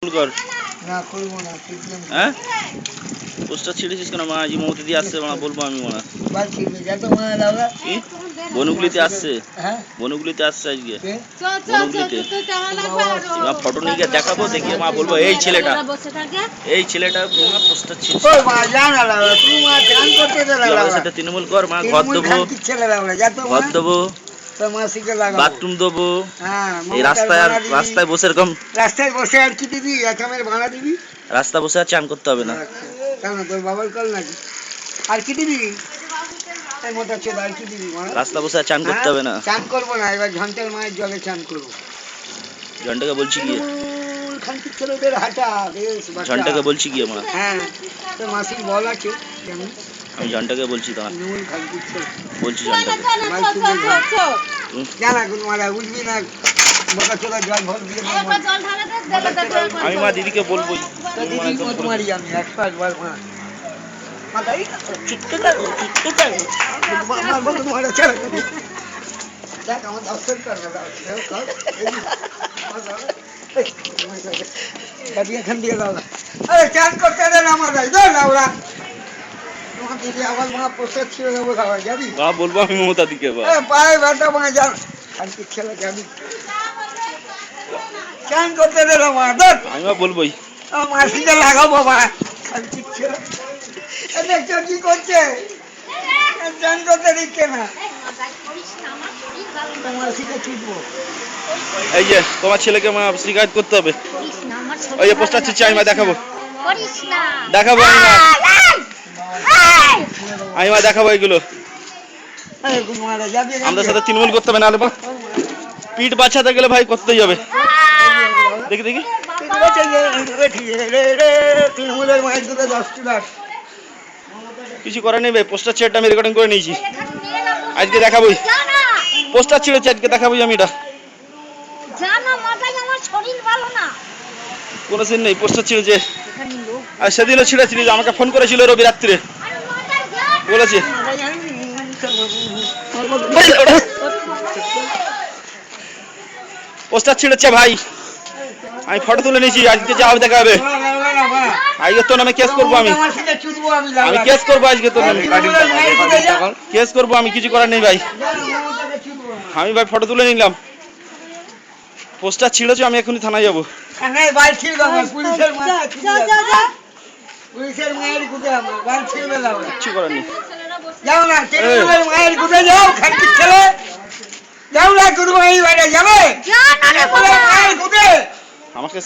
কর না করব না হ্যাঁ পোস্টার ছিড়েছিস কেন? মা আজ মমতা দিয়ে আসছে, মা বলবো আমি মা ভাই ছিড়বে যত মনে লাগা কি বনুগুলিতে আসছে, হ্যাঁ বনুগুলিতে আসছে আজকে কে বনুগুলিতে। মা ফটো নিয়ে গিয়ে দেখাবো, দেখিয়ে মা বলবো এই ছেলেটা মা পোস্টার ছিড়ছে। ওই মা জানা লাগা তুই মা গান করতে দে তুই লাগা আমাদের সাথে তৃণমূল কর মা, ঘর দেবো, কি ছেলে লাগা যত ঘর দেবো, তো মাসিকে লাগা বাথরুম দেবো, হ্যাঁ এই রাস্তায় বসে এরকম রাস্তায় বসে আর কি দিবি একামের ভাড়া দিবি রাস্তা বসে আর চান করতে হবে না। কেন তোর বাবার কল নাকি আর কি দিবি এই মোটা ছোট আর কি দিবি মা রাস্তা বসে আর চান করতে হবে না। চান করবো না, এবার ঘন্টার মায়ের জলে চান করবো। ঘন্টাকে বলছি গিয়ে, খানকি ছেলেদের হাঁটা বেশ বাচ্চা। ঘন্টাকে বলছি গিয়ে মা, হ্যাঁ তো মাসির বল আছে কেমন আমি ঘন্টাকে বলছি তোমার, নুন খানকি ছেলে বলছি ঘন্টাকে। জানা কোন মারা উঠবি না বকা চোলা জল ভর দিয়ে আমি মা দিদিকে বলবোই। তো দিদি মত মারি আমি একবার বার মা মাথায় চিটকে যাবো আমার বন্ধু মারা চলে দেখ আমার দর্শন করবে এখান দিয়ে দাও আরে চান করতে দেন আমার ভাই দাও না ওরা তোমার দিদি আমার মা প্রসাদ ছিল দেবো খাওয়া যাবি মা বলবো আমি মমতা দিকে বা পায়ে ব্যথা মা যান আর কি ছেলে যাবি চান করতে দেন আমার ধর আমি মা বলবোই। মাসিকে লাগাও বাবা খানকি ছেলে দেখছো কি করছে চান করতে দিচ্ছে না মাসিকে ছুটবো এই যে তোমার ছেলেকে মা শিকায়ত করতে হবে। ওই যে পোস্টার ছিড়ছে, আমি মা দেখাবো, দেখাবো আমি মা দেখাবো এগুলো। আমাদের সাথে তৃণমূল করতে হবে, নাহলে পিঠ বাঁচাতে গেলে ভাই করতেই হবে। দেখি দেখি তৃণমূলের মায়ের দুটো 10 টাকা কিছু করার নেই ভাই, পোস্টার ছেড়েটা আমি রেকর্ডিং করে নিয়েছি, আজকে দেখাবোই। পোস্টার ছেড়েছে আজকে দেখাবোই আমি, এটা কোনো সিন নেই, পোস্টার ছিঁড়েছে। আর সেদিনও ছিঁড়েছিলি, আমাকে ফোন করেছিল রবি রাত্রে, বলেছে পোস্টার ছিঁড়েছে ভাই। আমি ফটো তুলে নিয়েছি, আজকে যা হবে দেখা হবে। আজকে তোর নামে কেস করবো, আমি কেস করবো আজকে তোর নামে, কেস করবো আমি, কিছু করার নেই ভাই। আমি ভাই ফটো তুলে নিলাম, পোস্টার ছিঁড়েছে, আমি এখনই থানায় যাবো। কিছু করার নেই। আমাকে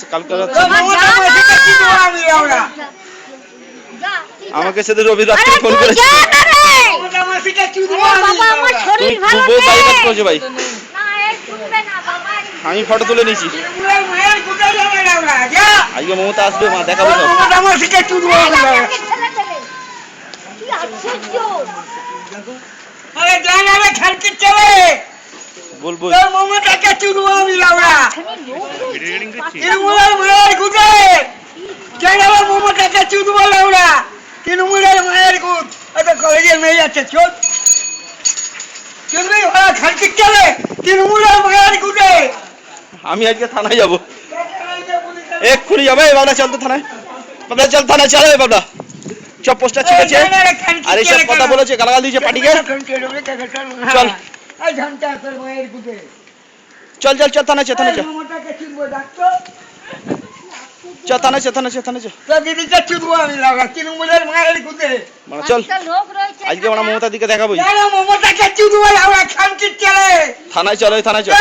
আমাকে সেদিন রবি রাত্রে ফোন করেছে, ভাই আমি ফটো তুলে নিয়েছি। আজকে মমতা আসবে, মা দেখাবো বলবো। তৃণমূলের মায়ের গুড় কলেজের মেয়ে যাচ্ছে চল চলবি খানকি চলে তৃণমূলের মায়ের গুড়ে। আমি আজকে থানায় যাবো, এক্ষুনি যাবে বাবলা, চল তো থানায়, বাবলা চল থানায়, চলে বাবলা সব পোস্টার ছিঁড়েছে আর এইসব কথা বলেছে, গালাগাল দিয়েছে পার্টিকে। চল চল চল চল থানায়, থানায় চল, চল থানায়, থানায় থানায় চল। আজকে আমরা মমতার দিকে দেখাবো, থানায় চল, ওই থানায় চল।